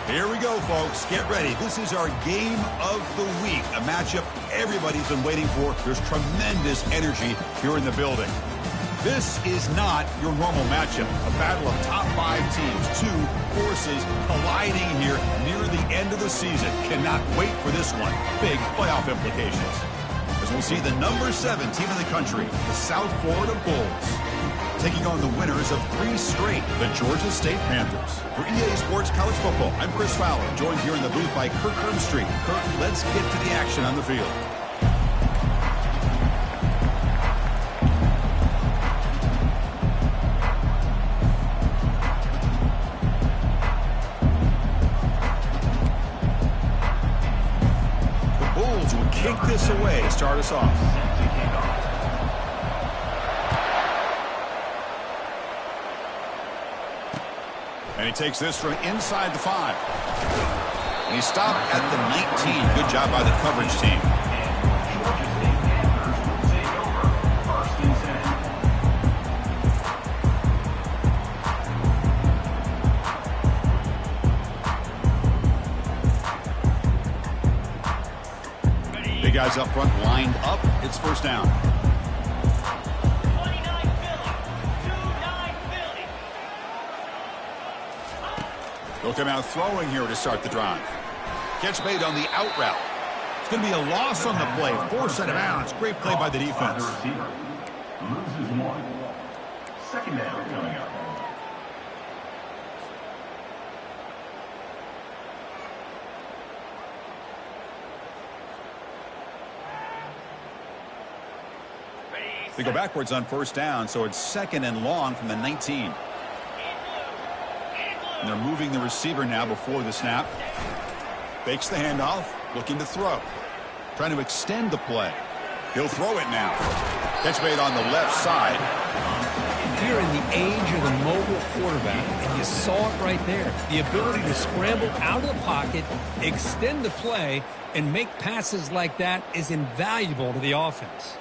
Here we go, folks. Get ready. This is our game of the week, a matchup everybody's been waiting for. There's tremendous energy here in the building. This is not your normal matchup, a battle of top 5 teams, 2 forces colliding here near the end of the season. Cannot wait for this one. Big playoff implications. As we'll see the number 7 team in the country, the South Florida Bulls, taking on the winners of 3 straight, the Georgia State Panthers. For EA Sports College Football, I'm Chris Fowler, joined here in the booth by Kirk Herbstreit. Kirk, let's get to the action on the field. The Bulls will kick this away to start us off. And he takes this from inside the 5. And he stopped at the 19. Good job by the coverage team. Big guys up front lined up. It's first down. They'll come out throwing here to start the drive. Catch made on the out route. It's going to be a loss on the play. Force out of bounds. Great play by the defense. Loses 1. Second down coming up. They go backwards on first down, so it's second and long from the 19. And they're moving the receiver now before the snap. Fakes the handoff, looking to throw. Trying to extend the play. He'll throw it now. Catch made on the left side. You're in the age of the mobile quarterback, and you saw it right there. The ability to scramble out of the pocket, extend the play, and make passes like that is invaluable to the offense.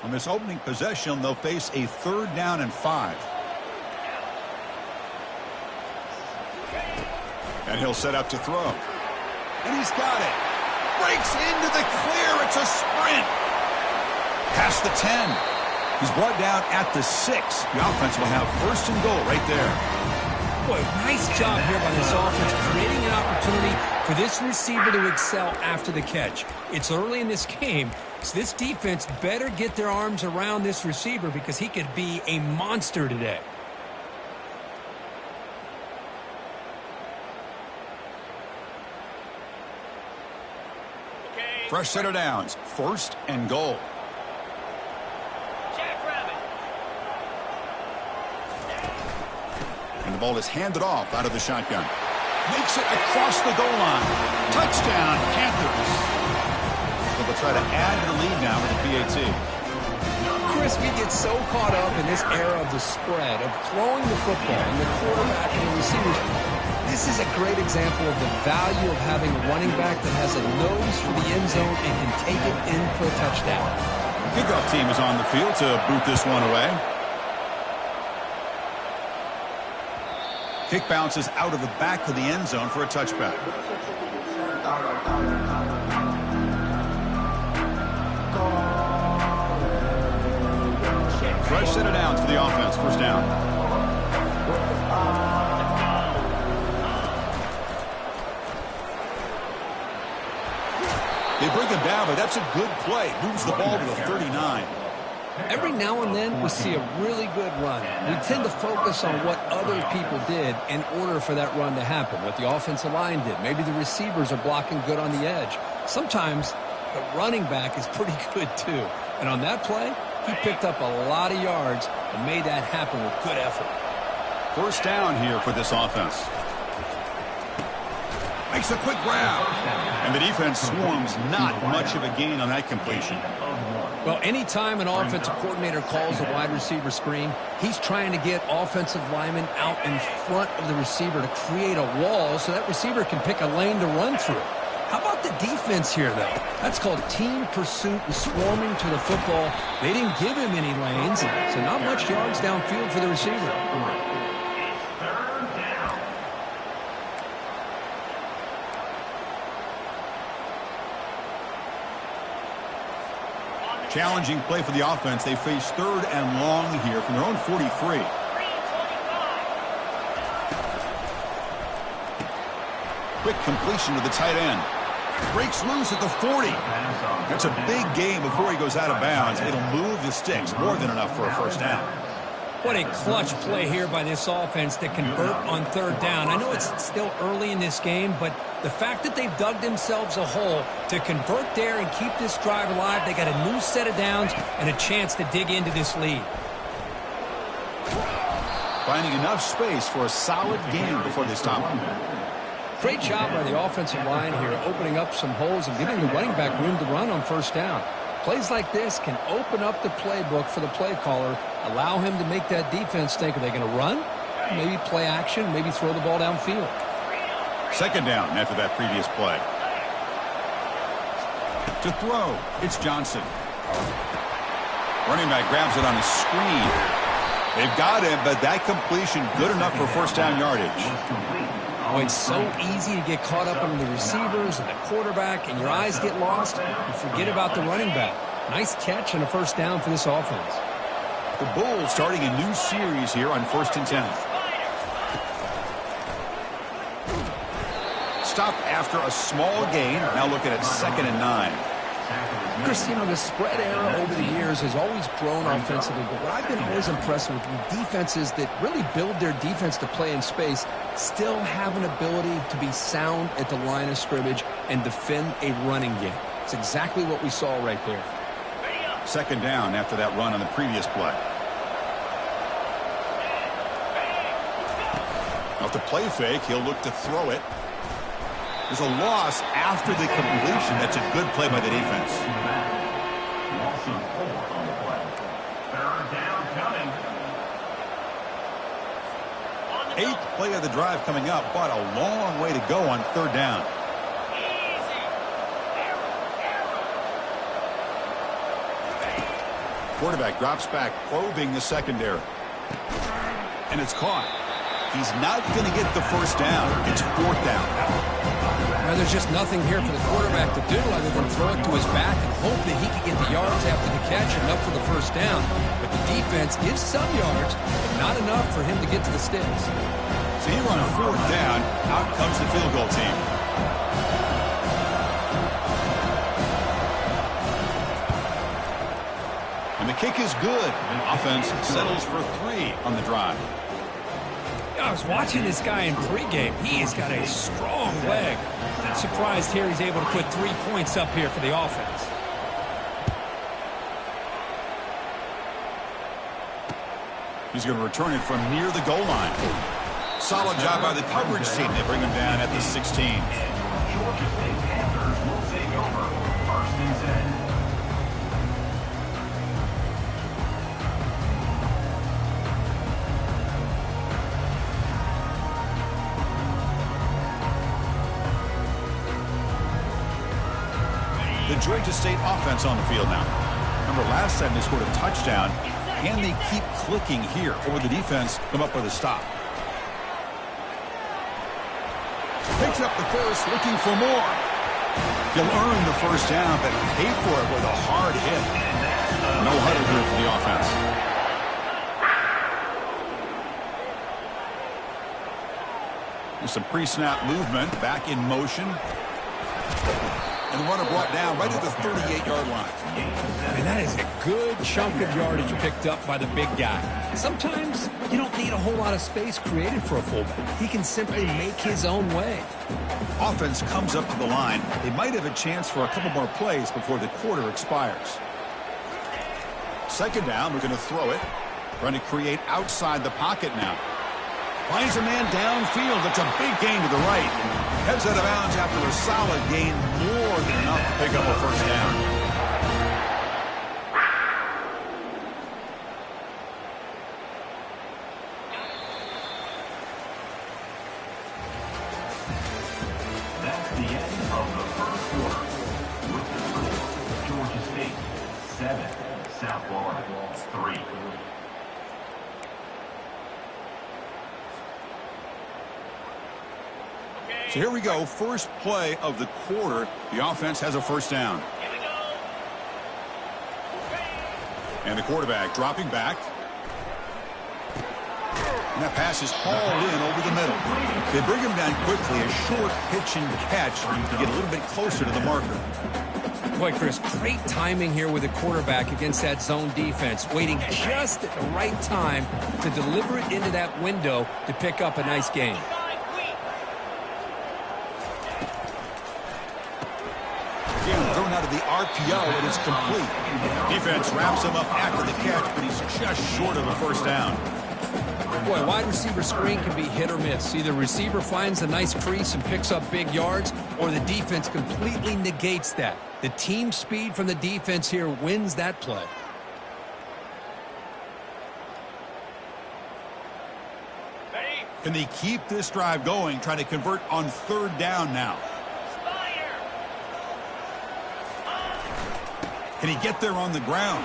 On this opening possession, they'll face a 3rd down and 5. And he'll set up to throw. And he's got it. Breaks into the clear. It's a sprint. Past the 10. He's brought down at the 6. The offense will have first and goal right there. Boy, nice job here by this offense, creating an opportunity for this receiver to excel after the catch. It's early in this game, so this defense better get their arms around this receiver because he could be a monster today. Fresh set of downs. First and goal. And the ball is handed off out of the shotgun. Makes it across the goal line. Touchdown, Panthers. So they'll try to add to the lead now with the PAT. Chris, we get so caught up in this era of the spread, of throwing the football and the quarterback and the receivers. This is a great example of the value of having a running back that has a nose for the end zone and can take it in for a touchdown. Kickoff team is on the field to boot this one away. Kick bounces out of the back of the end zone for a touchback. Fresh set of downs for the offense. First down. They bring him down, but that's a good play. Moves the ball to the 39. Every now and then we see a really good run. We tend to focus on what other people did in order for that run to happen, what the offensive line did. Maybe the receivers are blocking good on the edge. Sometimes the running back is pretty good too. And on that play, he picked up a lot of yards and made that happen with good effort. First down here for this offense. Makes a quick grab. And the defense swarms. Not much of a gain on that completion. Well, anytime an offensive coordinator calls a wide receiver screen, he's trying to get offensive linemen out in front of the receiver to create a wall so that receiver can pick a lane to run through. How about the defense here, though? That's called team pursuit and swarming to the football. They didn't give him any lanes, so not much yards downfield for the receiver. Challenging play for the offense. They face 3rd and long here from their own 43. Quick completion to the tight end. Breaks loose at the 40. That's a big gain before he goes out of bounds. It'll move the sticks. More than enough for a first down. What a clutch play here by this offense to convert on 3rd down. I know it's still early in this game, but the fact that they've dug themselves a hole to convert there and keep this drive alive, they got a new set of downs and a chance to dig into this lead. Finding enough space for a solid gain before they stop him. Great job by the offensive line here, opening up some holes and giving the running back room to run on 1st down. Plays like this can open up the playbook for the play caller, allow him to make that defense think, are they going to run? Maybe play action, maybe throw the ball downfield. 2nd down after that previous play. To throw, it's Johnson. Running back grabs it on the screen. They've got him, but that completion good enough for 1st down yardage. Oh, it's so easy to get caught up on the receivers and the quarterback, and your eyes get lost. You forget about the running back. Nice catch and a 1st down for this offense. The Bulls starting a new series here on 1st and 10. Stop after a small gain. Now looking at 2nd and 9. Chris, you know, the spread era over the years has always grown offensively, but what I've been always impressed with defenses that really build their defense to play in space still have an ability to be sound at the line of scrimmage and defend a running game. It's exactly what we saw right there. 2nd down after that run on the previous play. Off the play fake, he'll look to throw it. There's a loss after the completion. That's a good play by the defense. Loss of 4 on the play. 3rd down coming. 8th play of the drive coming up, but a long way to go on 3rd down. Quarterback drops back, probing the secondary. And it's caught. He's not going to get the 1st down. It's 4th down. Now, there's just nothing here for the quarterback to do other than throw it to his back and hope that he can get the yards after the catch and up for the 1st down. But the defense gives some yards, but not enough for him to get to the sticks. So here on 4th down, out comes the field goal team. And the kick is good. Offense settles for 3 on the drive. I was watching this guy in pregame. He has got a strong leg. Not surprised here he's able to put 3 points up here for the offense. He's going to return it from near the goal line. Solid job by the coverage team. They bring him down at the 16. Georgia State Panthers will take over 1st and 10. The Georgia State offense on the field now. Remember last time they scored a touchdown. Can they keep clicking here? Or will the defense come up with a stop? Picks up the first, looking for more. He'll earn the 1st down, but pay for it with a hard hit. No huddle here for the offense. There's some pre-snap movement, back in motion. And the runner brought down right at the 38-yard line. And that is a good chunk of yardage picked up by the big guy. Sometimes you don't need a whole lot of space created for a fullback. He can simply make his own way. Offense comes up to the line. They might have a chance for a couple more plays before the quarter expires. 2nd down, we're going to throw it. Trying to create outside the pocket now. Finds a man downfield. It's a big gain to the right. Heads out of bounds after a solid gain, more than enough to pick up a 1st down. That's the end of the 1st quarter. With the score, Georgia State 7, South Florida 3. So here we go. First play of the quarter. The offense has a first down. And the quarterback dropping back. And that pass is hauled in over the middle. They bring him down quickly. A short pitch and catch to get a little bit closer to the marker. Boy, Chris, great timing here with the quarterback against that zone defense, waiting just at the right time to deliver it into that window to pick up a nice gain. Again, thrown out of the RPO, and it's complete. Defense wraps him up after the catch, but he's just short of a first down. Boy, wide receiver screen can be hit or miss. Either receiver finds a nice crease and picks up big yards, or the defense completely negates that. The team speed from the defense here wins that play. Can they keep this drive going, trying to convert on third down now? Can he get there on the ground?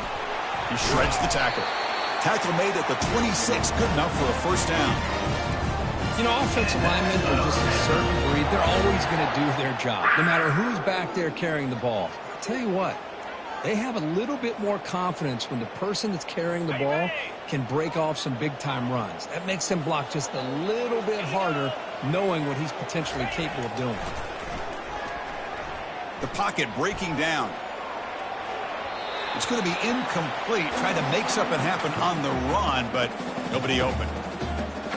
He shreds the tackle. Tackle made at the 26, good enough for a first down. You know, offensive linemen are just a certain breed. They're always going to do their job, no matter who's back there carrying the ball. I'll tell you what, they have a little bit more confidence when the person that's carrying the ball can break off some big-time runs. That makes them block just a little bit harder, knowing what he's potentially capable of doing. The pocket breaking down. It's going to be incomplete, trying to make something happen on the run, but nobody open.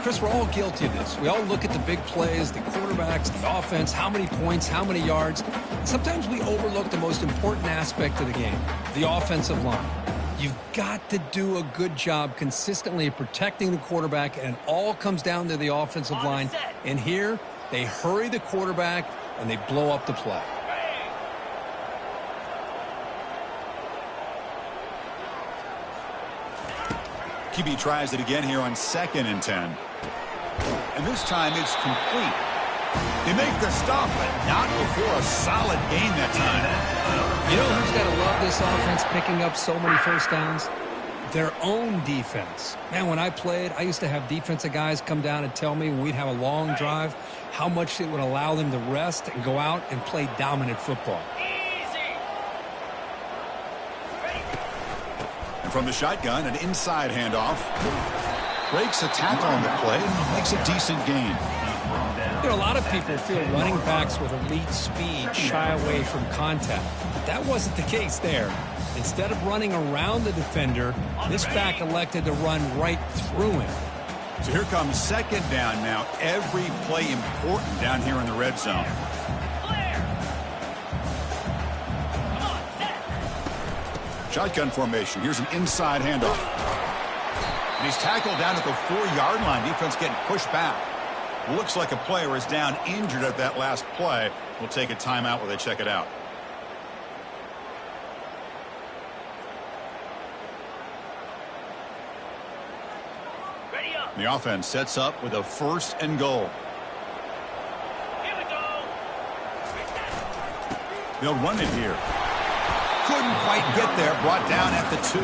Chris, we're all guilty of this. We all look at the big plays, the quarterbacks, the offense, how many points, how many yards. Sometimes we overlook the most important aspect of the game, the offensive line. You've got to do a good job consistently protecting the quarterback, and it all comes down to the offensive line. And here, they hurry the quarterback, and they blow up the play. QB tries it again here on 2nd and 10. And this time it's complete. They make the stop, but not before a solid gain that time. You know who's got to love this offense picking up so many first downs? Their own defense. Man, when I played, I used to have defensive guys come down and tell me when we'd have a long drive how much it would allow them to rest and go out and play dominant football. From the shotgun, an inside handoff. Breaks a tackle on the play and makes a decent gain. There are a lot of people feel running backs with elite speed shy away from contact. But that wasn't the case there. Instead of running around the defender, this back elected to run right through him. So here comes 2nd down now. Every play important down here in the red zone. Shotgun formation. Here's an inside handoff. And he's tackled down at the 4-yard line. Defense getting pushed back. Looks like a player is down injured at that last play. We'll take a timeout while they check it out. The offense sets up with a 1st and goal. They'll run it here. Couldn't quite get there, brought down at the 2.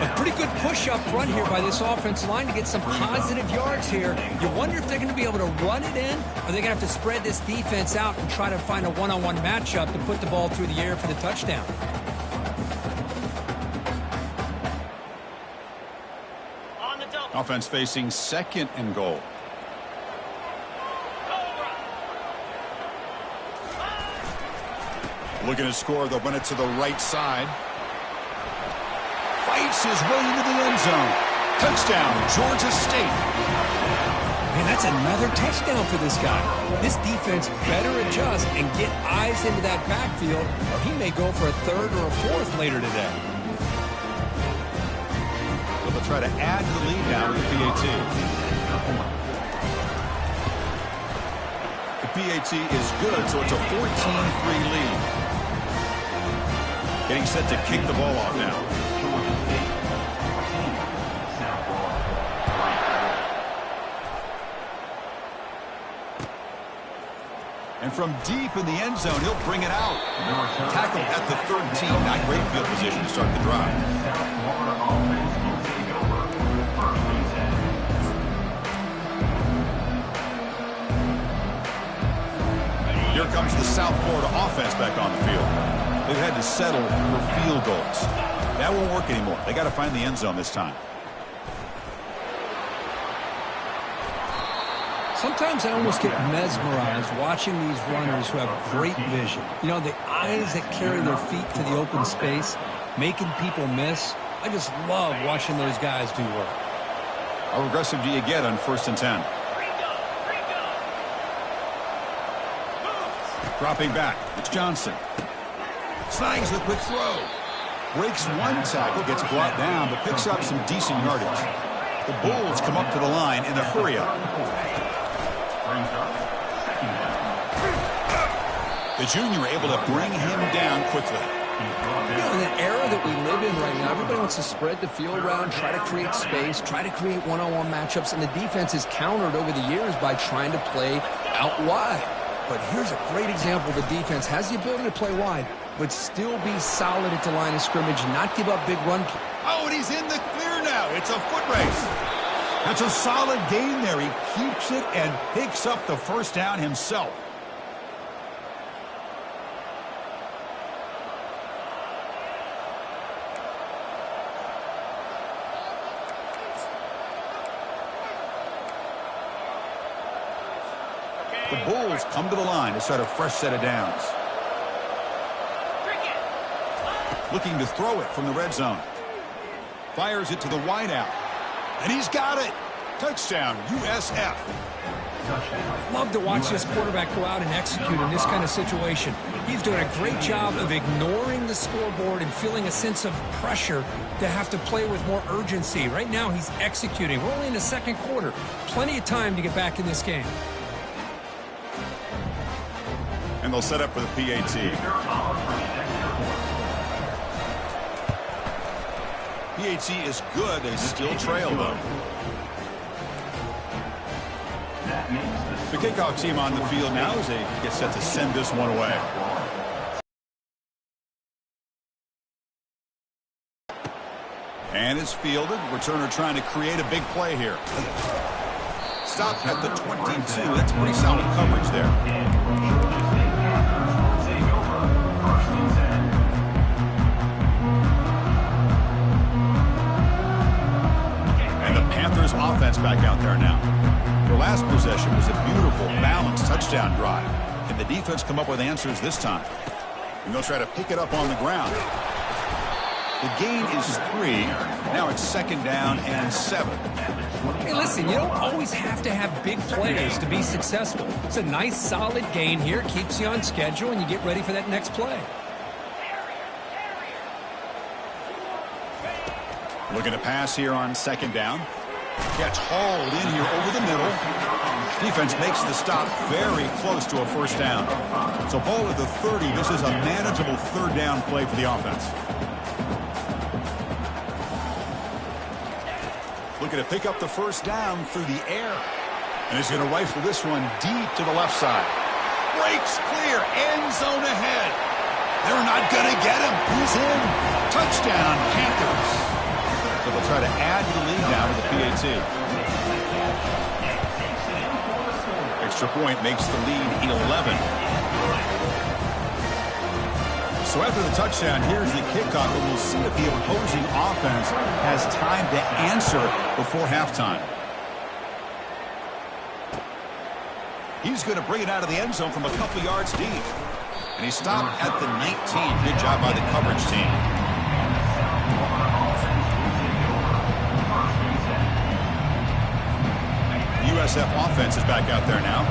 A pretty good push up front here by this offensive line to get some positive yards here. You wonder if they're going to be able to run it in, or they're going to have to spread this defense out and try to find a one-on-one matchup to put the ball through the air for the touchdown. Offense facing 2nd and goal. Looking to score, they'll run it to the right side. Fights his way into the end zone. Touchdown, Georgia State. Man, that's another touchdown for this guy. This defense better adjust and get eyes into that backfield, or he may go for a 3rd or a 4th later today. They'll try to add the lead now with the PAT. The PAT is good, so it's a 14-3 lead. Getting set to kick the ball off now. And from deep in the end zone, he'll bring it out. Tackled at the 13. Not great field position to start the drive. South Florida offense will take over. First and 10. Here comes the South Florida offense back on the field. They've had to settle for field goals. That won't work anymore. They got to find the end zone this time. Sometimes I almost get mesmerized watching these runners who have great vision. You know, the eyes that carry their feet to the open space, making people miss. I just love watching those guys do work. How aggressive do you get on 1st and 10? Dropping back. It's Johnson. Slangs the quick throw. Breaks one tackle, gets brought down, but picks up some decent yardage. The Bulls come up to the line in a hurry-up. The junior able to bring him down quickly. You know, in the era that we live in right now, everybody wants to spread the field around, try to create space, try to create one-on-one matchups, and the defense is countered over the years by trying to play out wide. But here's a great example. The defense has the ability to play wide, but still be solid at the line of scrimmage, not give up big run. Oh, and he's in the clear now. It's a foot race. That's a solid gain there. He keeps it and picks up the first down himself. The Bulls come to the line to start a fresh set of downs. Looking to throw it from the red zone. Fires it to the wideout. And he's got it. Touchdown, USF. Love to watch this quarterback go out and execute in this kind of situation. He's doing a great job of ignoring the scoreboard and feeling a sense of pressure to have to play with more urgency. Right now, he's executing. We're only in the second quarter. Plenty of time to get back in this game. And they'll set up for the PAT. PAT is good. They still trail, though. The kickoff team on the field now as they get set to send this one away. And it's fielded. Returner trying to create a big play here. Stop at the 22. That's pretty solid coverage there. Panthers offense back out there now. Their last possession was a beautiful, balanced touchdown drive. Can the defense come up with answers this time? And they'll try to pick it up on the ground. The gain is 3. Now it's 2nd down and 7. Hey, listen, you don't always have to have big plays to be successful. It's a nice, solid gain here. Keeps you on schedule, and you get ready for that next play. Looking to pass here on 2nd down. Catch hauled in here over the middle. Defense makes the stop very close to a first down. So ball at the 30. This is a manageable 3rd down play for the offense. Looking to pick up the first down through the air. And he's going to rifle this one deep to the left side. Breaks clear. End zone ahead. They're not going to get him. He's in. Touchdown, Panthers. So they'll try to add to the lead now with the PAT. Extra point makes the lead 11. So after the touchdown, here's the kickoff, and we'll see if the opposing offense has time to answer before halftime. He's going to bring it out of the end zone from a couple yards deep. And he stopped at the 19. Good job by the coverage team. USF offense is back out there now.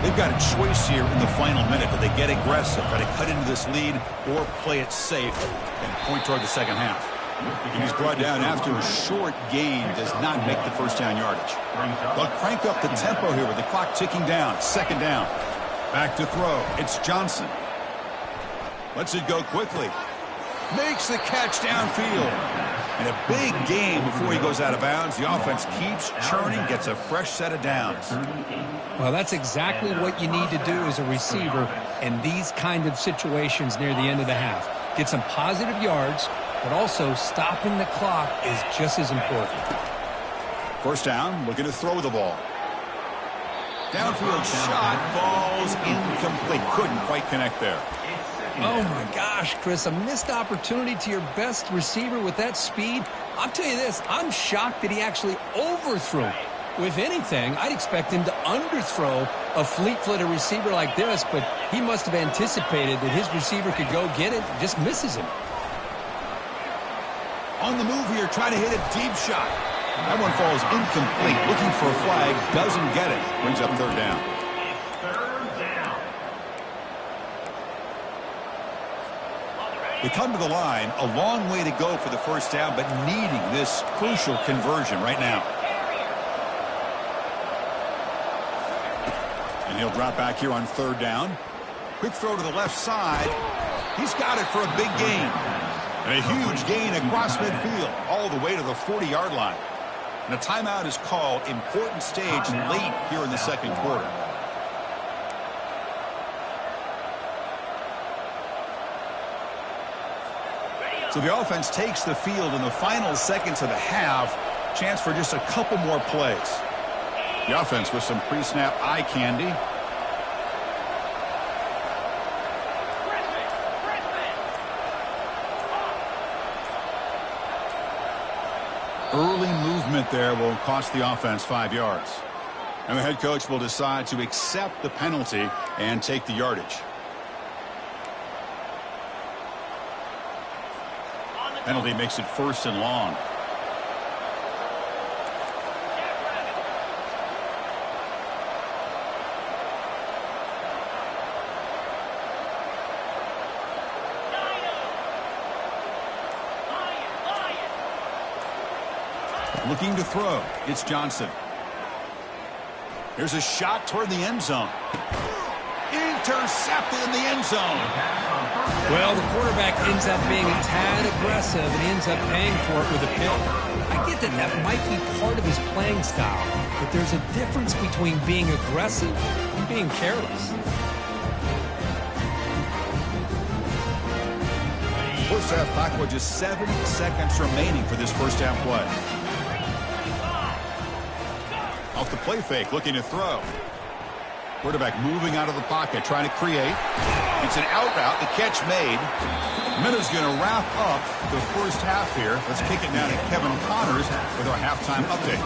They've got a choice here in the final minute. Do they get aggressive, try to cut into this lead, or play it safe and point toward the second half? And he's brought down after a short gain, does not make the first down yardage. They'll crank up the tempo here with the clock ticking down. 2nd down. Back to throw. It's Johnson. Lets it go quickly. Makes the catch downfield. And a big game before he goes out of bounds. The offense keeps churning, gets a fresh set of downs. Well, that's exactly what you need to do as a receiver in these kind of situations near the end of the half. Get some positive yards, but also stopping the clock is just as important. First down, looking to throw the ball. Downfield shot falls incomplete. Couldn't quite connect there. Oh, my gosh, Chris, a missed opportunity to your best receiver with that speed. I'll tell you this, I'm shocked that he actually overthrew. If anything, I'd expect him to underthrow a fleet-footed receiver like this, but he must have anticipated that his receiver could go get it, just misses him. On the move here, trying to hit a deep shot. That one falls incomplete. Looking for a flag, doesn't get it. Brings up third down. They come to the line, a long way to go for the first down, but needing this crucial conversion right now. And he'll drop back here on third down. Quick throw to the left side. He's got it for a big gain. And a huge gain across midfield, all the way to the 40-yard line. And a timeout is called. Important stage late here in the second quarter. So the offense takes the field in the final seconds of the half. Chance for just a couple more plays. The offense with some pre-snap eye candy. Early movement there will cost the offense 5 yards. And the head coach will decide to accept the penalty and take the yardage. Penalty makes it first and long. Looking to throw. It's Johnson. Here's a shot toward the end zone. Intercepted in the end zone. Well, the quarterback ends up being a tad aggressive and ends up paying for it with a pick. I get that that might be part of his playing style, but there's a difference between being aggressive and being careless. First half clock with just 7 seconds remaining for this first down play. Off the play fake, looking to throw. Quarterback moving out of the pocket, trying to create. It's an out route, the catch made. Minutes going to wrap up the first half here. Let's kick it down to Kevin Connors with our halftime update.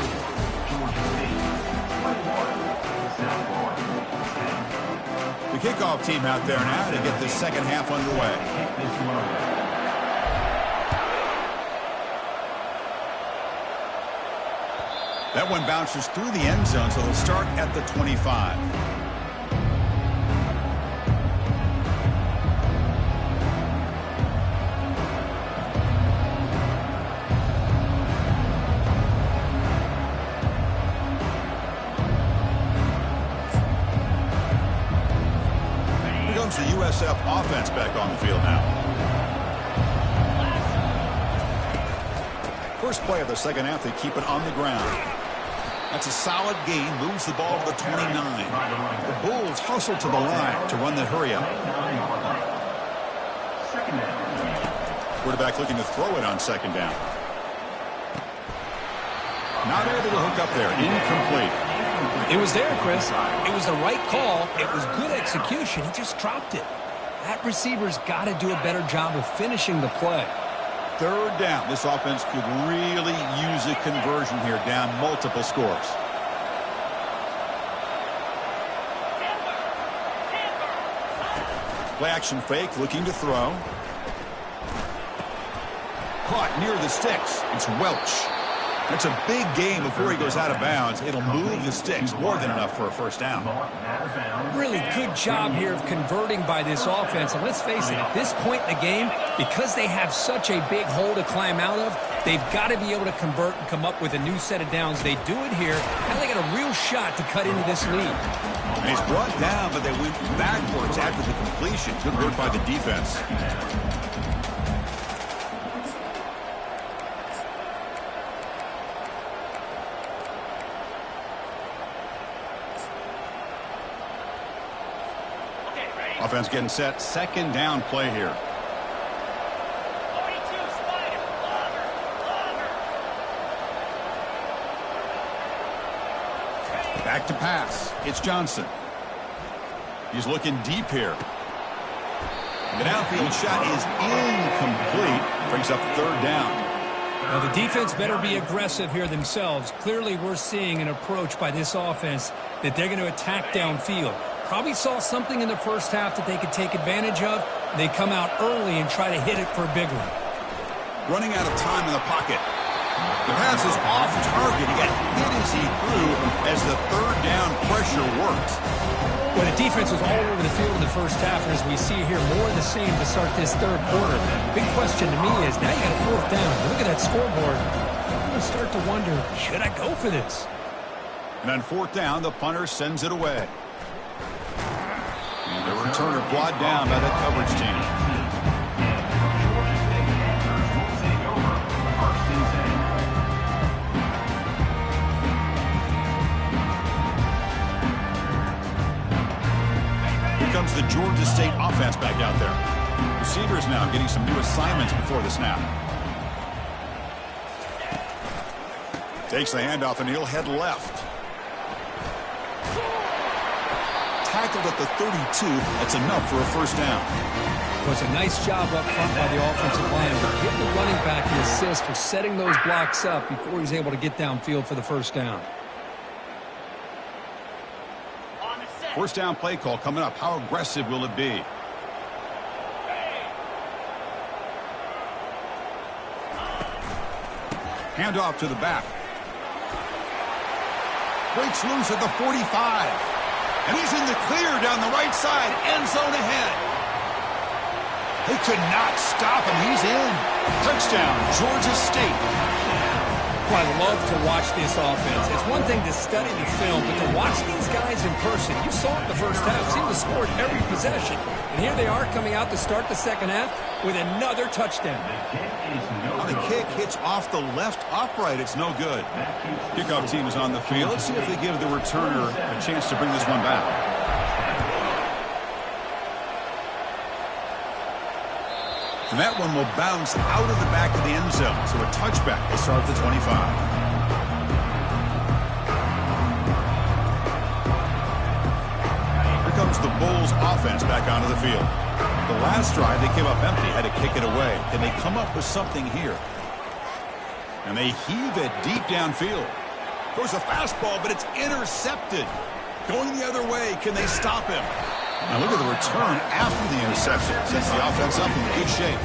The kickoff team out there now to get the second half underway. That one bounces through the end zone, so they'll start at the 25. Here comes the USF offense back on the field now. First play of the second half, they keep it on the ground. That's a solid gain, moves the ball to the 29. The Bulls hustle to the line to run the hurry up. Quarterback looking to throw it on second down. Not able to hook up there, incomplete. It was there, Chris. It was the right call. It was good execution. He just dropped it. That receiver's got to do a better job of finishing the play. Third down. This offense could really use a conversion here, down multiple scores. Play action fake, looking to throw. Caught near the sticks. It's Welch. That's a big game before he goes out of bounds. It'll move the sticks, more than enough for a first down. Really good job here of converting by this offense. And let's face it, at this point in the game, because they have such a big hole to climb out of, they've got to be able to convert and come up with a new set of downs. They do it here. Now they got a real shot to cut into this lead. And he's brought down, but they went backwards after the completion. Good work by the defense. Offense getting set. Second down play here. Back to pass. It's Johnson. He's looking deep here. The downfield shot is incomplete. Brings up third down. Now, the defense better be aggressive here themselves. Clearly, we're seeing an approach by this offense that they're going to attack downfield. Probably saw something in the first half that they could take advantage of. They come out early and try to hit it for a big one. Running out of time in the pocket. The pass is off target. He got hit as he threw as the third down pressure works. Well, the defense was all over the field in the first half, and as we see here, more of the same to start this third quarter. Big question to me is, now you got a fourth down. Look at that scoreboard. I'm going to start to wonder, should I go for this? And on fourth down, the punter sends it away. And the returner brought down by the coverage team. Comes the Georgia State offense back out there. Receivers now getting some new assignments before the snap. Takes the handoff and he'll head left. Tackled at the 32. That's enough for a first down. It was a nice job up front by the offensive line, but give the running back the assist for setting those blocks up before he's able to get downfield for the first down. First down play call coming up. How aggressive will it be? Handoff to the back. Breaks loose at the 45. And he's in the clear down the right side. End zone ahead. They could not stop him. He's in. Touchdown, Georgia State. Well, I love to watch this offense. It's one thing to study the film, but to watch these guys in person, you saw it in the first half, seemed to score every possession. And here they are coming out to start the second half with another touchdown. The kick hits off the left upright. It's no good. Kickoff team is on the field. Let's see if they give the returner a chance to bring this one back. And that one will bounce out of the back of the end zone. So a touchback will start at the 25. Here comes the Bulls offense back onto the field. The last drive, they came up empty, had to kick it away. Can they come up with something here? And they heave it deep downfield. Goes a fastball, but it's intercepted. Going the other way, can they stop him? Now look at the return after the interception. Sets the offense up in good shape.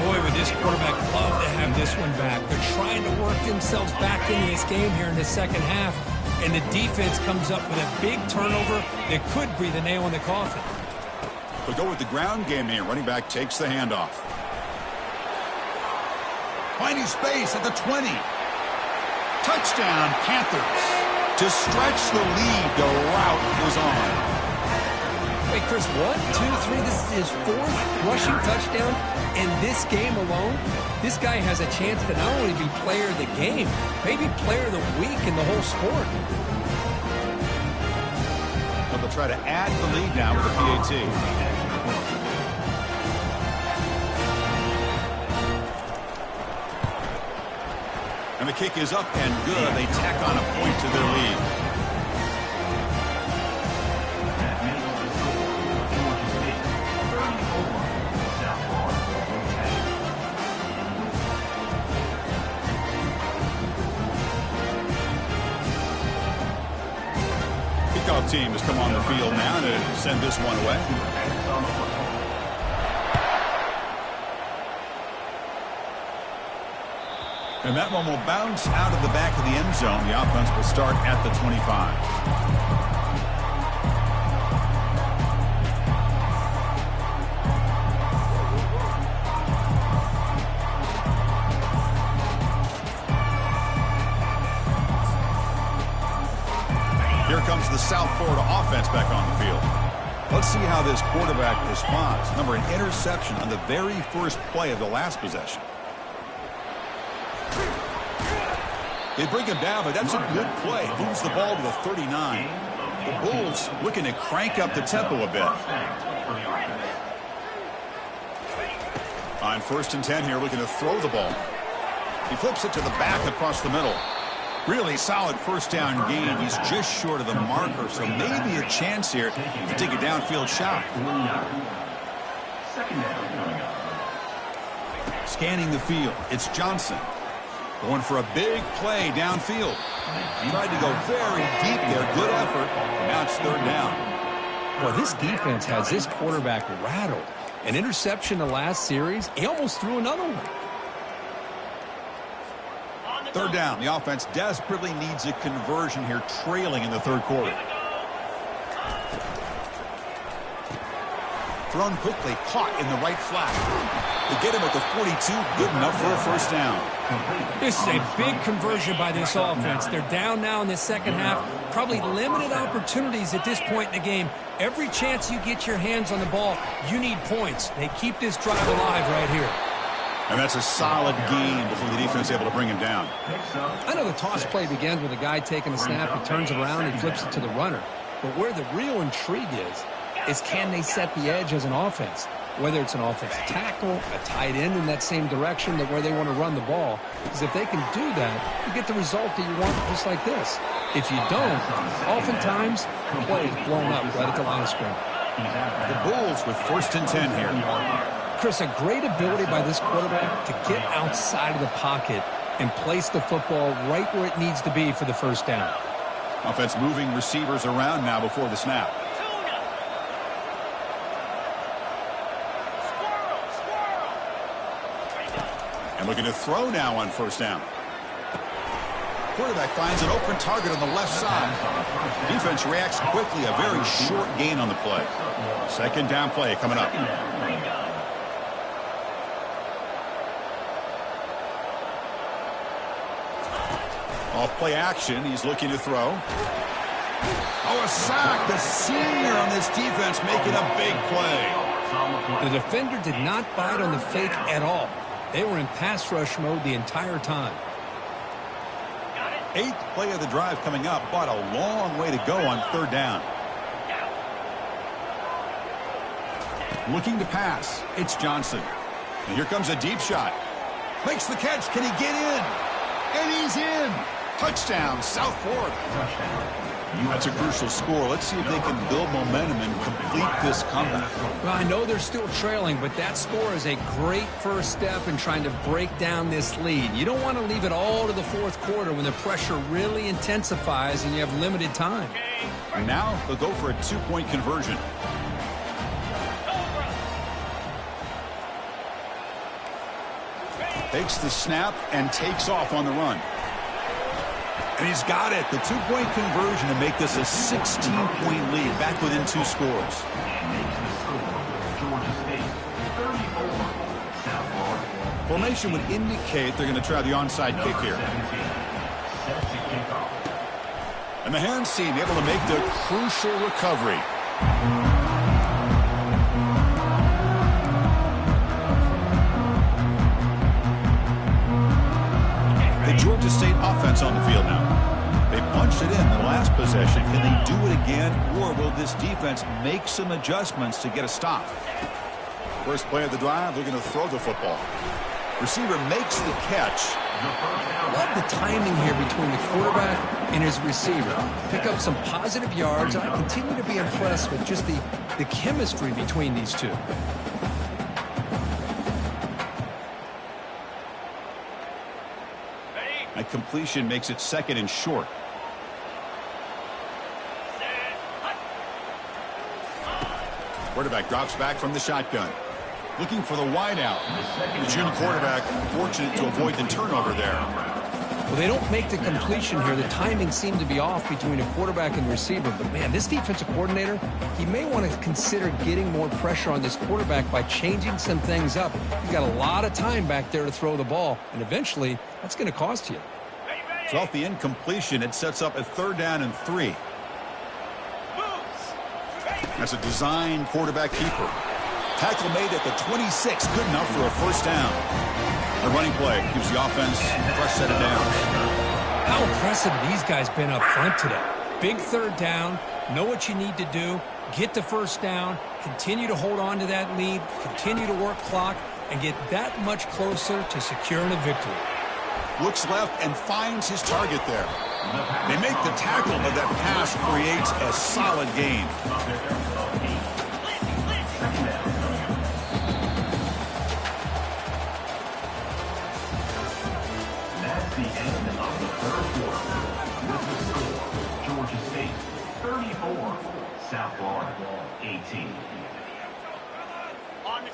Boy, would this quarterback love to have this one back. They're trying to work themselves back into this game here in the second half. And the defense comes up with a big turnover that could breathe a nail in the coffin. We'll go with the ground game here. Running back takes the handoff. Finding space at the 20. Touchdown, Panthers. To stretch the lead, the route is on. Wait, Chris, 1, 2, 3, this is his fourth rushing touchdown in this game alone. This guy has a chance to not only be player of the game, maybe player of the week in the whole sport. But they'll try to add the lead now with the PAT. And the kick is up and good. They tack on a point to their lead. Kickoff team has come on the field now to send this one away. And that one will bounce out of the back of the end zone. The offense will start at the 25. Here comes the South Florida offense back on the field. Let's see how this quarterback responds. Remember, an interception on the very first play of the last possession. They bring him down, but that's a good play. Moves the ball to the 39. The Bulls looking to crank up the tempo a bit. for the offense. On 1st and 10 here, looking to throw the ball. He flips it to the back across the middle. Really solid first down gain. He's just short of the marker, so maybe a chance here to take a downfield shot. Second down coming up. Scanning the field, it's Johnson. Going for a big play downfield. Tried to go very deep there. Good effort. Now it's 3rd down. Well, this defense has this quarterback rattled. An interception the last series. He almost threw another one. 3rd down. The offense desperately needs a conversion here, trailing in the 3rd quarter. Thrown quickly, caught in the right flat. They get him at the 42, good enough for a 1st down. This is a big conversion by this offense. They're down now in the second half. Probably limited opportunities at this point in the game. Every chance you get your hands on the ball, you need points. They keep this drive alive right here. And that's a solid gain before the defense is able to bring him down. I know the toss play begins with a guy taking a snap, he turns it around, and flips it to the runner. But where the real intrigue is can they set the edge as an offense? Whether it's an offensive tackle, a tight end in that same direction that where they want to run the ball. Because if they can do that, you get the result that you want just like this. If you don't, oftentimes, the play is blown up right at the line of scrimmage. The Bulls with 1st and 10 here. Chris, a great ability by this quarterback to get outside of the pocket and place the football right where it needs to be for the 1st down. Offense moving receivers around now before the snap. And looking to throw now on 1st down. Quarterback finds an open target on the left side. Defense reacts quickly, a very short gain on the play. 2nd down play coming up. Off play action, he's looking to throw. Oh, a sack. The senior on this defense making a big play. The defender did not bite on the fake at all. They were in pass rush mode the entire time. 8th play of the drive coming up, but a long way to go on 3rd down. Looking to pass, it's Johnson. And here comes a deep shot. Makes the catch. Can he get in? And he's in. Touchdown, South Florida. That's a crucial score. Let's see if they can build momentum and complete this comeback. Well, I know they're still trailing, but that score is a great first step in trying to break down this lead. You don't want to leave it all to the 4th quarter when the pressure really intensifies and you have limited time. And now they'll go for a 2-point conversion. Takes the snap and takes off on the run. And he's got it. The 2-point conversion to make this a 16-point lead, back within 2 scores. Formation would indicate they're going to try the onside kick here. And the hands team able to make the crucial recovery. The Georgia State offense on the field now. They punched it in the last possession. Can they do it again, or will this defense make some adjustments to get a stop? First play of the drive, they're going to throw the football. Receiver makes the catch. Love the timing here between the quarterback and his receiver. Pick up some positive yards. I continue to be impressed with just the chemistry between these two. A completion makes it 2nd and short. Quarterback drops back from the shotgun. Looking for the wide out. The junior quarterback fortunate to avoid the turnover there. Well, they don't make the completion here. The timing seemed to be off between a quarterback and receiver. But, man, this defensive coordinator, he may want to consider getting more pressure on this quarterback by changing some things up. He's got a lot of time back there to throw the ball, and eventually that's going to cost you. So off the incompletion, it sets up a 3rd down and 3. That's a design quarterback keeper. Tackle made at the 26, good enough for a 1st down. The running play gives the offense a fresh set of downs. How impressive these guys been up front today. Big 3rd down, Know what you need to do, get the first down, continue to hold on to that lead, continue to work clock, and get that much closer to securing a victory. Looks left and finds his target there. They make the tackle, but that pass creates a solid gain. That's the end of the third quarter. With the score, Georgia State 34, South Florida 18.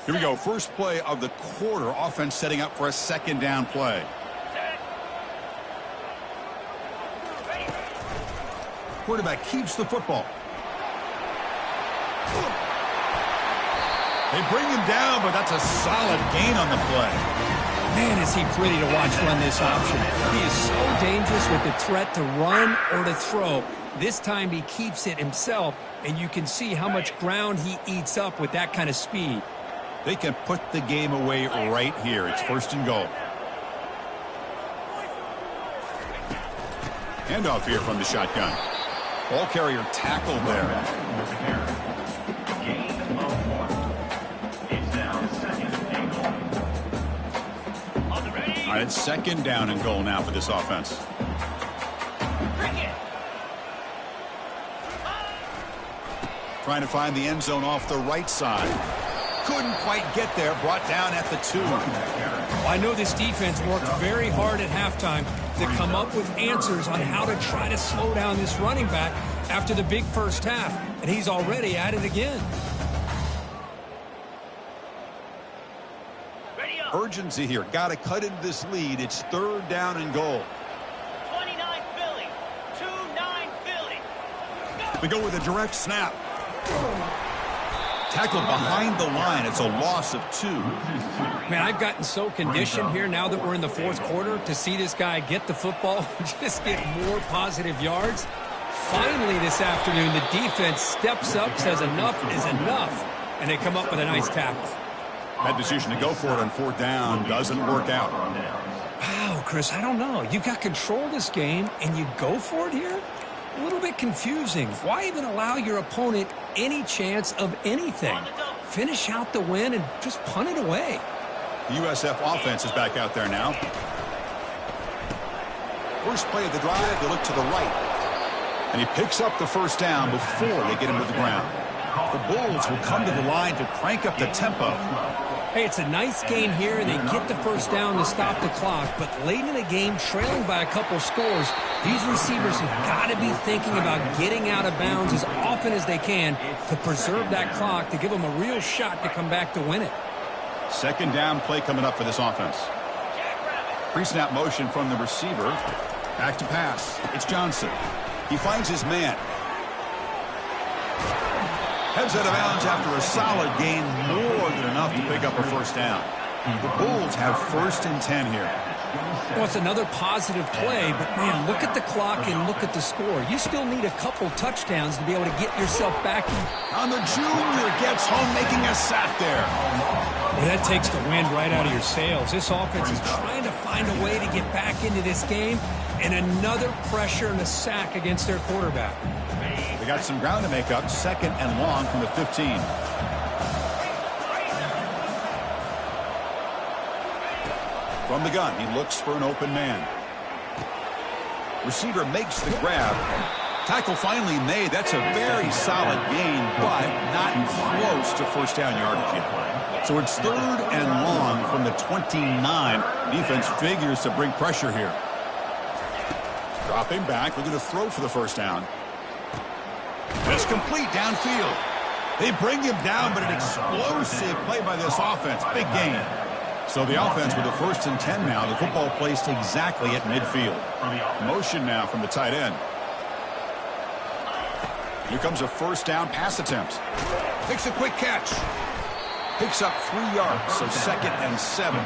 Here we go. First play of the quarter. Offense setting up for a second down play. Quarterback keeps the football. They bring him down, but that's a solid gain on the play. Man, is he pretty to watch run this option. He is so dangerous with the threat to run or to throw. This time he keeps it himself, and you can see how much ground he eats up with that kind of speed. They can put the game away right here. It's first and goal. Handoff here from the shotgun. Ball carrier tackled there. Gain of 1. It's now second and goal. All right, it's second down and goal now for this offense. Trying to find the end zone off the right side. Couldn't quite get there. Brought down at the 2. I know this defense worked very hard at halftime to come up with answers on how to try to slow down this running back after the big first half, and he's already at it again. Urgency here. Got to cut into this lead. It's third down and goal. 29 Philly. 2-9 Philly. They go with a direct snap. Tackled behind the line. It's a loss of 2. Man, I've gotten so conditioned here now that we're in the fourth quarter to see this guy get the football, just get more positive yards. Finally this afternoon, the defense steps up, says enough is enough, and they come up with a nice tackle. That decision to go for it on fourth down doesn't work out. Wow, Chris, I don't know. You've got control of this game, and you go for it here? A little bit confusing. Why even allow your opponent any chance of anything? Finish out the win and just punt it away. The USF offense is back out there now. First play of the drive, they look to the right. And he picks up the first down before they get him to the ground. The Bulls will come to the line to crank up the tempo. Hey, it's a nice game here. They get the first down to stop the clock, but late in the game, trailing by a couple scores, these receivers have got to be thinking about getting out of bounds as often as they can to preserve that clock, to give them a real shot to come back to win it. Second down play coming up for this offense. Pre-snap motion from the receiver. Back to pass. It's Johnson. He finds his man. Heads out of bounds after a solid gain, more than enough to pick up a first down. The Bulls have first and 10 here. Well, it's another positive play, but, man, look at the clock and look at the score. You still need a couple touchdowns to be able to get yourself back in. On the junior gets home, making a sack there. Well, that takes the wind right out of your sails. This offense is trying to find a way to get back into this game, and another pressure and a sack against their quarterback. They got some ground to make up. Second and long from the 15. From the gun, he looks for an open man. Receiver makes the grab. Tackle finally made. That's a very solid gain, but not close to first down yardage yet. So it's third and long from the 29. Defense figures to bring pressure here. Dropping back, looking to throw for the first down. It's complete downfield. They bring him down, but an explosive play by this offense. Big gain. So the offense with a first and 10 now. The football placed exactly at midfield. Motion now from the tight end. Here comes a first down pass attempt. Takes a quick catch. Picks up 3 yards, so second and 7.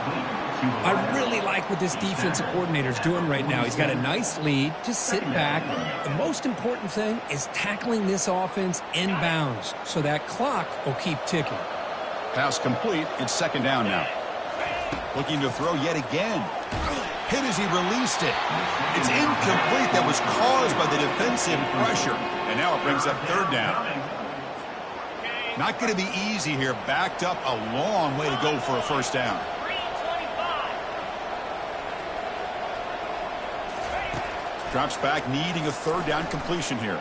I really like what this defensive coordinator is doing right now. He's got a nice lead. Just sit back. The most important thing is tackling this offense inbounds, so that clock will keep ticking. Pass complete. It's second down now. Looking to throw yet again. hit as he released it. It's incomplete. That was caused by the defensive pressure. And now it brings up third down. Not going to be easy here. Backed up a long way to go for a first down. 3:25. Drops back, needing a third down completion here.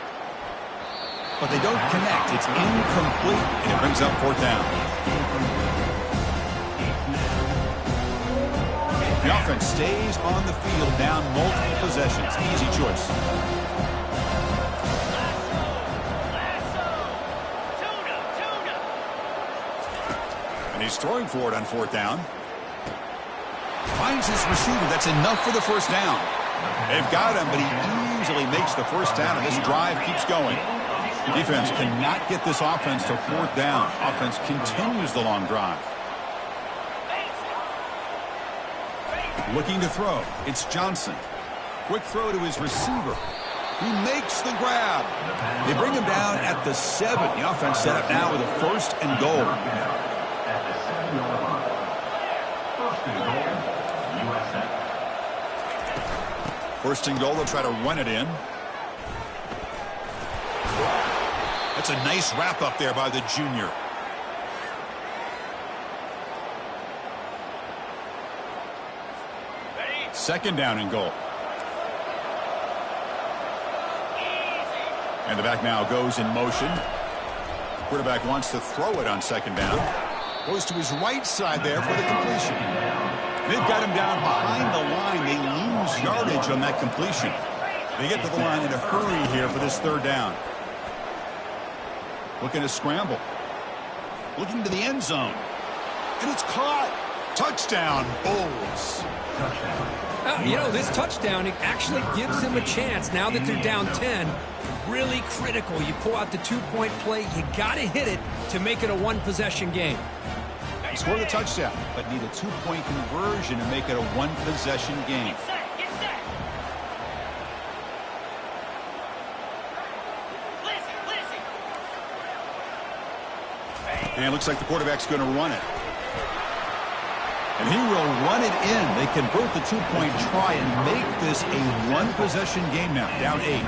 But they don't connect. It's incomplete, and it brings up fourth down. The offense stays on the field, down multiple possessions. Easy choice. And he's throwing for it on fourth down. Finds his receiver. That's enough for the first down. They've got him, but he easily makes the first down, and this drive keeps going. Defense cannot get this offense to fourth down. Offense continues the long drive. Looking to throw. It's Johnson. Quick throw to his receiver. He makes the grab. They bring him down at the 7. The offense set up now with a first and goal. At the 7-yard line. First and goal, USA. First and goal, they'll try to run it in. That's a nice wrap up there by the junior. Second down and goal. And the back now goes in motion. Quarterback wants to throw it on second down. Goes to his right side there for the completion. They've got him down behind the line. They lose yardage on that completion. They get to the line in a hurry here for this third down. Looking to scramble. Looking to the end zone. And it's caught. Touchdown, Bulls. You know, this touchdown, it actually gives them a chance now that they're down 10. Really critical. You pull out the two-point play. You got to hit it to make it a one-possession game. Score the touchdown, but need a two-point conversion to make it a one-possession game. Get set. Get set. Listen. And it looks like the quarterback's going to run it. And he will run it in. They convert the two-point try and make this a one-possession game now. Down 8.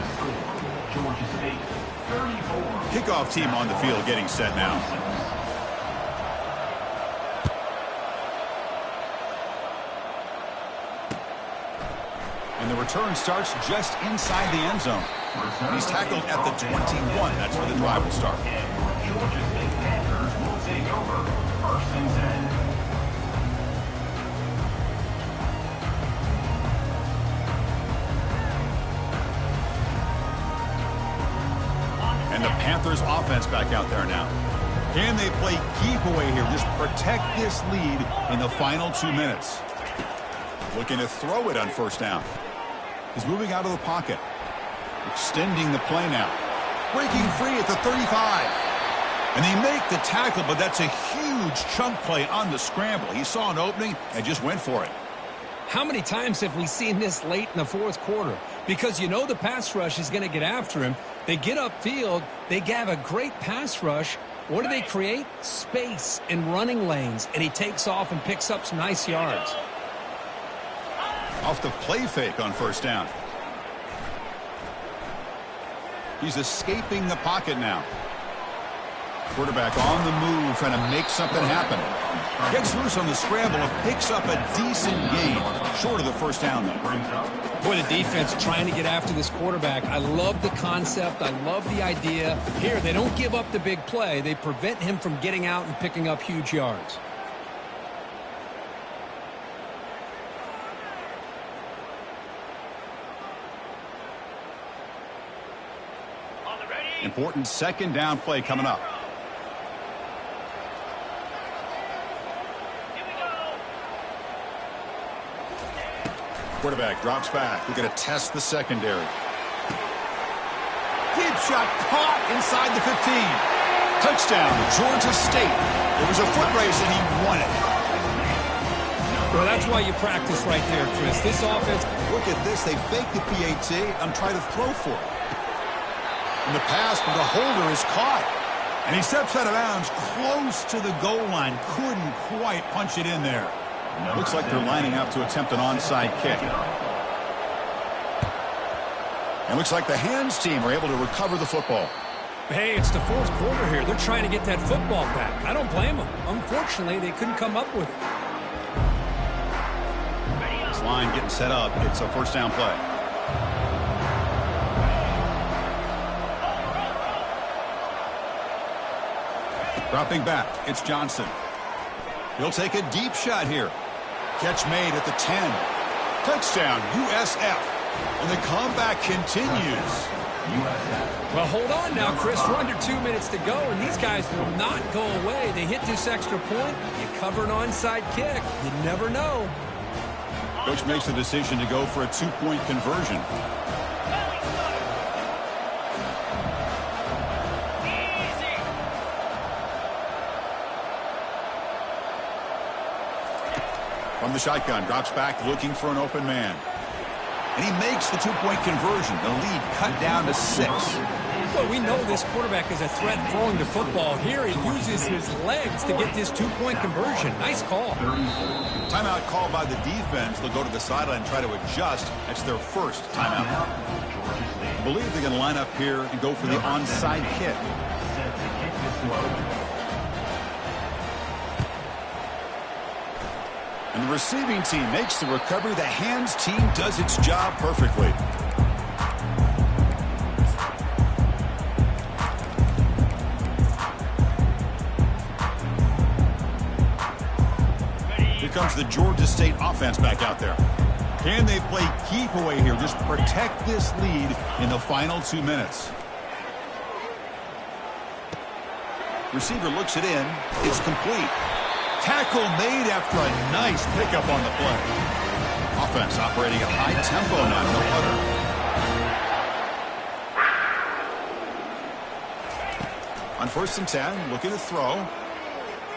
Georgia State, 34. Kickoff team on the field getting set now. And the return starts just inside the end zone. He's tackled at the 21. That's where the drive will start. Georgia State Panthers will take over. First and 10. And the Panthers offense back out there now. Can they play keep away here? Just protect this lead in the final 2 minutes. Looking to throw it on first down. He's moving out of the pocket. Extending the play now. Breaking free at the 35. And they make the tackle, but that's a huge chunk play on the scramble. He saw an opening and just went for it. How many times have we seen this late in the fourth quarter? Because you know the pass rush is going to get after him. They get upfield. They have a great pass rush. What do they create? Space and running lanes. And he takes off and picks up some nice yards. Off the play fake on first down. He's escaping the pocket now. Quarterback on the move, trying to make something happen. Gets loose on the scramble and picks up a decent gain. Short of the first down, though. Boy, the defense trying to get after this quarterback. I love the concept. I love the idea. Here, they don't give up the big play. They prevent him from getting out and picking up huge yards. Important second down play coming up. Quarterback drops back. We're going to test the secondary. Deep shot caught inside the 15. Touchdown, Georgia State. It was a foot race and he won it. Well, that's why you practice right there, Chris. This offense. Look at this. They fake the PAT. I'm trying to throw for it. And the pass, but the holder is caught. And he steps out of bounds close to the goal line. Couldn't quite punch it in there. Looks like they're lining up to attempt an onside kick. And looks like the hands team are able to recover the football. Hey, it's the fourth quarter here. They're trying to get that football back. I don't blame them. Unfortunately, they couldn't come up with it. This line getting set up. It's a first down play. Dropping back, it's Johnson. He'll take a deep shot here. Catch made at the 10. Touchdown, USF. And the comeback continues. Well, hold on now, Chris. We're under 2 minutes to go, and these guys will not go away. They hit this extra point. You cover an onside kick. You never know. Coach makes the decision to go for a two-point conversion. From the shotgun, drops back, looking for an open man. And he makes the two-point conversion. The lead cut down to 6. Well, we know this quarterback is a threat throwing the football. Here he uses his legs to get this two-point conversion. Nice call. Timeout called by the defense. They'll go to the sideline and try to adjust. That's their first timeout. I believe they're going to line up here and go for the onside kick. And the receiving team makes the recovery. The hands team does its job perfectly. Here comes the Georgia State offense back out there. Can they play keep away here? Just protect this lead in the final 2 minutes. Receiver looks it in. It's complete. Tackle made after a nice pickup on the play. Offense operating at high tempo now, no huddle. On 1st and 10, looking to throw.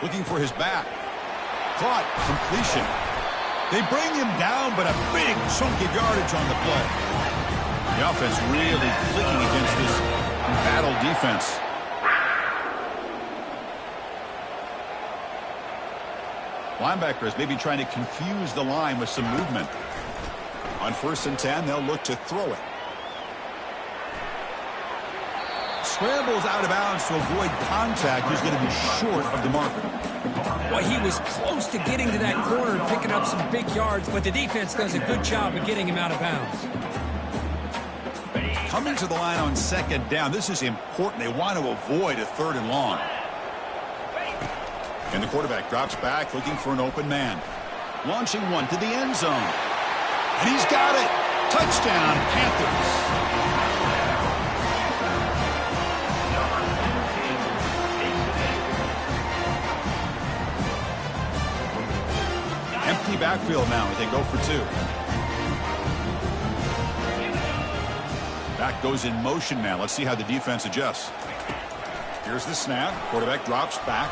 Looking for his back. Caught, completion. They bring him down, but a big chunk of yardage on the play. The offense really clicking against this battle defense. Linebackers maybe trying to confuse the line with some movement. On 1st and 10, they'll look to throw it. Scrambles out of bounds to avoid contact. He's going to be short of the marker. Well, he was close to getting to that corner and picking up some big yards, but the defense does a good job of getting him out of bounds. Coming to the line on 2nd down. This is important. They want to avoid a 3rd and long. And the quarterback drops back, looking for an open man. Launching one to the end zone. And he's got it. Touchdown, Panthers. Empty backfield now as they go for 2. Back goes in motion now. Let's see how the defense adjusts. Here's the snap. Quarterback drops back.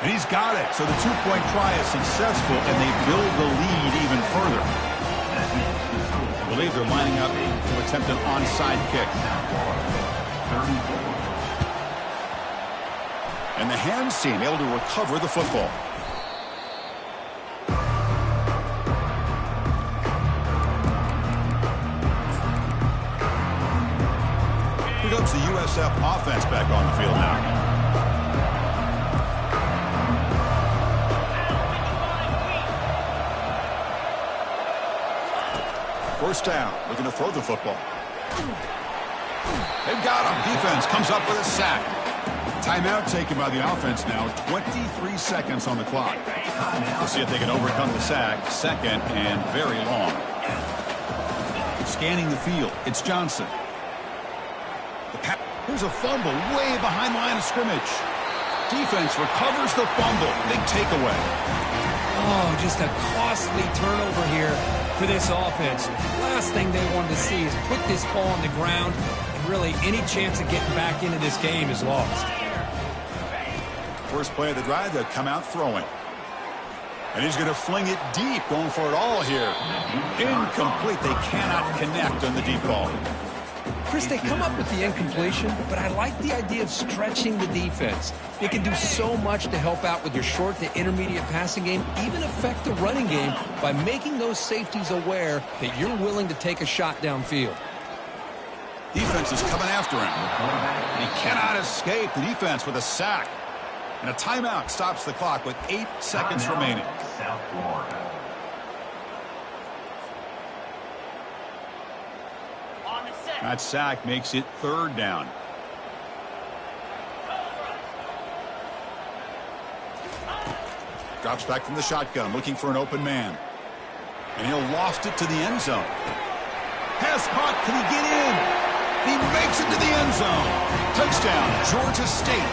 And he's got it. So the two-point try is successful, and they build the lead even further. I believe they're lining up to attempt an onside kick. And the hands team able to recover the football. Here comes the USF offense back on the field now. First down, looking to throw the football. They've got him. Defense comes up with a sack. Timeout taken by the offense now. 23 seconds on the clock. We'll see if they can overcome the sack. 2nd and very long. Scanning the field, it's Johnson. There's a fumble way behind the line of scrimmage. Defense recovers the fumble. Big takeaway. Oh, just a costly turnover here for this offense. Last thing they wanted to see is put this ball on the ground, and really any chance of getting back into this game is lost. First play of the drive, they'll come out throwing. And he's going to fling it deep, going for it all here. Incomplete. They cannot connect on the deep ball. Chris, they come up with the incompletion, but I like the idea of stretching the defense. They can do so much to help out with your short to intermediate passing game, even affect the running game by making those safeties aware that you're willing to take a shot downfield. Defense is coming after him. He cannot escape the defense with a sack. And a timeout stops the clock with 8 seconds remaining. South Florida. On the set. That sack makes it 3rd down. Drops back from the shotgun, looking for an open man. And he'll loft it to the end zone. Pass caught. Can he get in? He makes it to the end zone. Touchdown, Georgia State.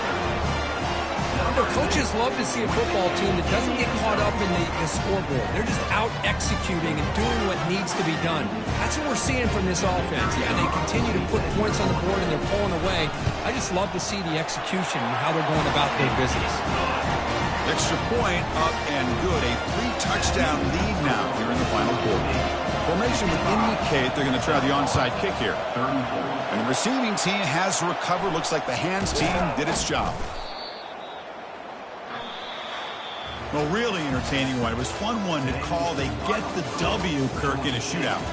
Coaches love to see a football team that doesn't get caught up in the scoreboard. They're just out executing and doing what needs to be done. That's what we're seeing from this offense. Yeah, they continue to put points on the board and they're pulling away. I just love to see the execution and how they're going about their business. Extra point up and good. A 3-touchdown lead now here in the final quarter. Formation would indicate they're going to try the onside kick here. And the receiving team has recovered. Looks like the hands team did its job. Well, really entertaining one. It was fun one to call. They get the W, Kirk, in a shootout.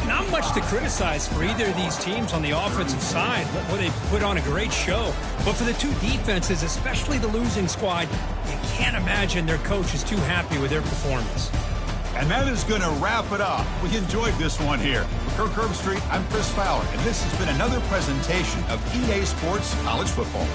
Not much to criticize for either of these teams on the offensive side. Well, they put on a great show. But for the two defenses, especially the losing squad, you can't imagine their coach is too happy with their performance. And that is going to wrap it up. We enjoyed this one here. For Kirk Herbstreit, I'm Chris Fowler, and this has been another presentation of EA Sports College Football.